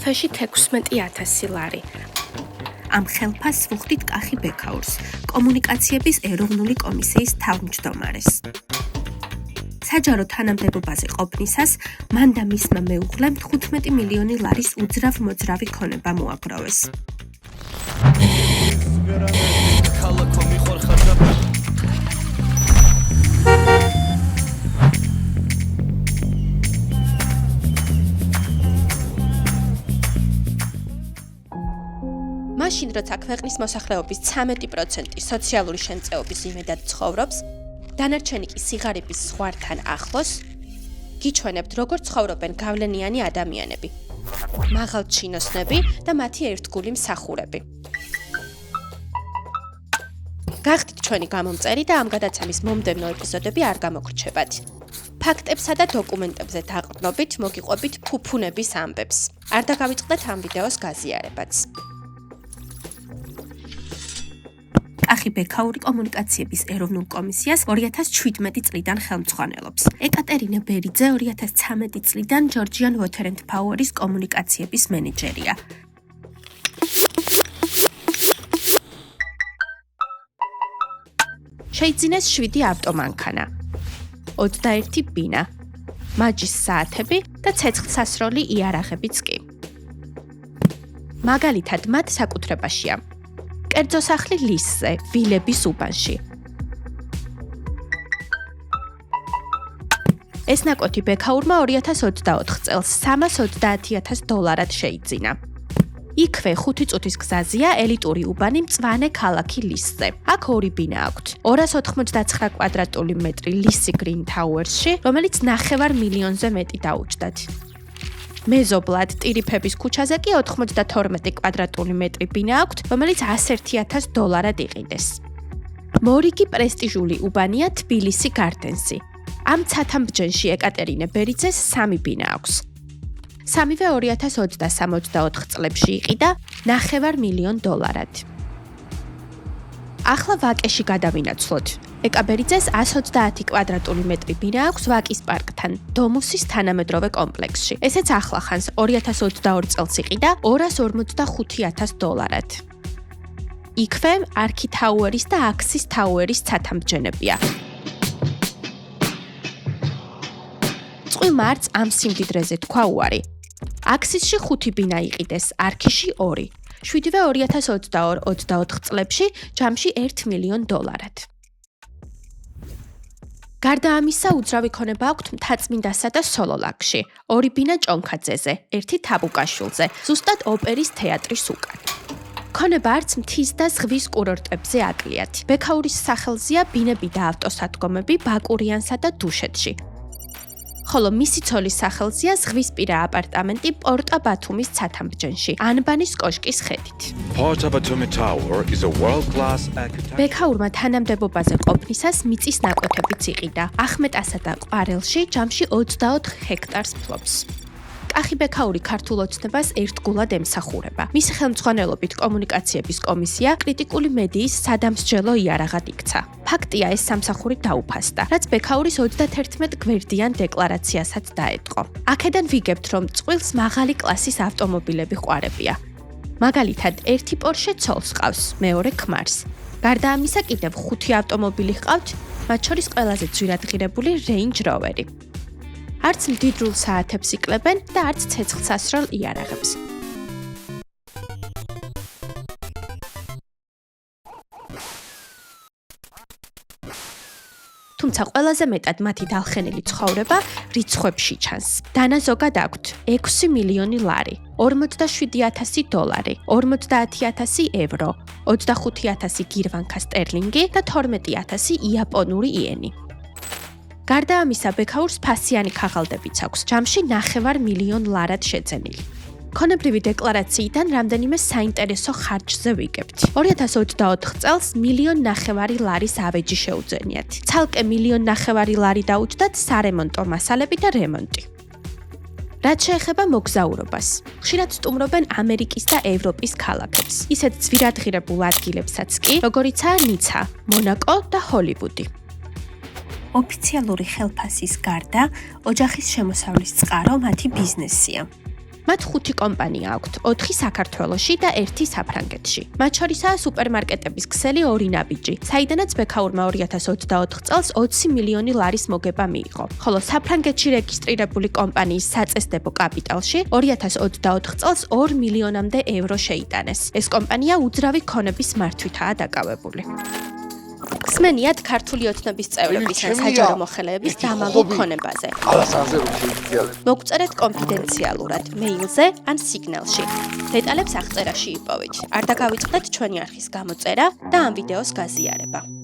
თვეში 16,000 ლარი. ამ ხელფასს ვუხდით კახი ბექაურს, კომუნიკაციების ეროვნული კომისიის თავმჯდომარეს. საჯარო თანამდებობაზე ყოფნისას მან და მისმა მეუღლემ 15 მილიონი ლარის უძრავ-მოძრავი ქონება მოაგროვეს. მაშინ, როცა ქვეყნის მოსახლეობის 13% სოციალური შემწეობის იმედად ცხოვრობს, დანარჩენი კი სიღარიბის ზღვართან ახლოს, გიჩვენებთ, როგორ ცხოვრობენ გავლენიანი ადამიანები, მაღალჩინოსნები და მათი ერთგული მსახურები. გახდით ჩვენი გამომწერი და ამ გადაცემის მომდევნო ეპიზოდები არ გამოგრჩებათ. ფაქტებსა და დოკუმენტებზე დაყრდნობით მოგიყვებით ფუფუნების ამბებს. არ დაგავიწყდეთ ამ ვიდეოს გაზიარებაც. კახი ბექაური კომუნიკაციების ეროვნულ კომისიას 2017 წლიდან ხელმძღვანელობს. ეკატერინე ბერიძე 2013 წლიდან ჯორჯიან Water and Power-ის კომუნიკაციების მენეჯერია. შეიძინეს 7 ავტომანქანა, 21 ბინა, მაჯის საათები და ცეცხლსასროლი იარაღებიც კი. მაგალითად, მათ საკუთრებაშია კერძო სახლი ლისზე, ვილების უბანში. ეს ნაკოთი ბექაურმა 2024 წელს $330,000 შეიძინა. იქვე 5 წუთის გზაზეა ელიტური უბანი მწვანე ქალაქი ლისზე. აქ 2 ბინა აქვთ. 289 კვადრატული მეტრი ლისი გრინ თაუერსში, რომელიც 9 მილიონზე მეტი დაუჯდათ. მეზობლად ტირიფების ქუჩაზე კი 92 კვადრატული მეტრი ბინა აქვთ, რომელიც $101,000 იყიდეს. მორიგი პრესტიჟული უბანია თბილისი გარდენსი. ამ ცათამბჯენში ეკატერინე ბერიძეს 3 ბინა აქვს. სამივე 2023-24 წლებში იყიდა $9 მილიონ. ახლა ვაკეში გადავინაცვლოთ. ეკაბერიძეს 130 კვადრატული მეტრი ბინა აქვს ვაკის პარკთან, დომუსის თანამედროვე კომპლექსში. ესეც ახლახანს 2022 წელს იყიდა $245,000. იქვე არქი თაუერის და აქსის თაუერის ცათამბჯენებია. წყვილ მარტს ამ სიმდიდრეზე თქვა უარი. აქსისში 5 ბინა იყიდეს, არქიში 2. 7-ვე 2022-24 წლებში ჯამში $1 მილიონ. გარდა ამისა, უძრავი ქონება აქვთ მთაწმინდასა და სოლოლაკში, 2 ბინა ჭონქაძეზე, 1 თაბუკაშვილზე, ზუსტად ოპერის თეატრის უკან. ქონება არც მთის და ზღვის კურორტებზე აკლიათ. ბექაურის სახელზეა ბინები და ავტოსადგომები ბაკურიანსა და დუშეთში. ხოლო მისი ცოლის სახელზეა ზღვისპირა აპარტამენტი პორტა ბათუმის ცათამბჯენში, ანბანის კოშკის ხედით. Porta Batumi Tower is a world-class architecture. ბექაურმა თანამდებობაზე ყოფნისას მიწის ნაკვეთებიც იყიდა. ახმეტასა და ყვარელში ჯამში 24 ჰექტარს ფლობს. კახი ბექაური ქართულ ოცნებას ერთგულად ემსახურება. მისი ხელმძღვანელობით კომუნიკაციების კომისია კრიტიკული მედიის სადამსჯელო იარაღად იქცა. ფაქტია, ეს სამსახური დაუფასდა, რაც ბექაურის 31 გვერდიან დეკლარაციასაც დაეტყო. აქედან ვიგებთ, რომ წყვილს მაღალი კლასის ავტომობილები ყვარებია. მაგალითად, 1 პორშე ცოლს ყავს, მეორე ქმარს. გარდა ამისა, კიდევ 5 ავტომობილი ჰყავთ, მათ შორის ყველაზე ძვირადღირებული Range Rover-ი. არც მდიდრულ საათებს იკლებენ და არც ცეცხლსასროლ იარაღებს. თუმცა ყველაზე მეტად მათი დალხენილი ცხოვრება რიცხვებში ჩანს. დანა ზოგად აქვთ $6 მილიონი, $47,000, $50,000 ევრო, 25,000 გირვანკა სტერლინგი და 12,000 იაპონური იენი. გარდა ამისა, ბექაურს ფასიანი ქაღალდებიც აქვს, ჯამში $9 მილიონ შეძენილი. ქონებრივი დეკლარაციიდან რამდენიმე საინტერესო ხარჯზე ვიგებთ. 2024 წელს $1,9 მილიონ ავეჯი შეუძენიათ. ცალკე $1,9 მილიონ დაუჯდათ სარემონტო მასალები და რემონტი. რაც შეეხება მოგზაურობას, ხშირად სტუმრობენ ამერიკის და ევროპის ქალაქებს, ისეთ ძვირადღირებულ ადგილებსაც კი, როგორიცაა ნიცა, მონაკო და ჰოლივუდი. ოფიციალური ხელფასის გარდა, ოჯახის შემოსავლის წყარო მათი ბიზნესია. მათ 5 კომპანია აქვთ, 4 საქართველოში და 1 საფრანგეთში. მათ შორისაა სუპერმარკეტების ქსელი 2 ნაბიჯი, საიდანაც ბექაურმა 2024 წელს 20 მილიონი ლარის მოგება მიიღო. ხოლო საფრანგეთში რეგისტრირებული კომპანიის საწესდებო კაპიტალში 2024 წელს 2 მილიონამდე ევრო შეიტანეს. ეს კომპანია უძრავი ქონების მართვითაა დაკავებული. ხსმენიათ ქართული ოცნების წევრების ან საჯარო მოხელეების დამალულ ქონებაზე. მოგწერეთ კონფიდენციალურად მეილზე ან სიგნალში. დეტალებს აღწერაში იპოვეთ. არ დაგავიწყდეთ ჩვენი არხის გამოწერა და ამ ვიდეოს გაზიარება.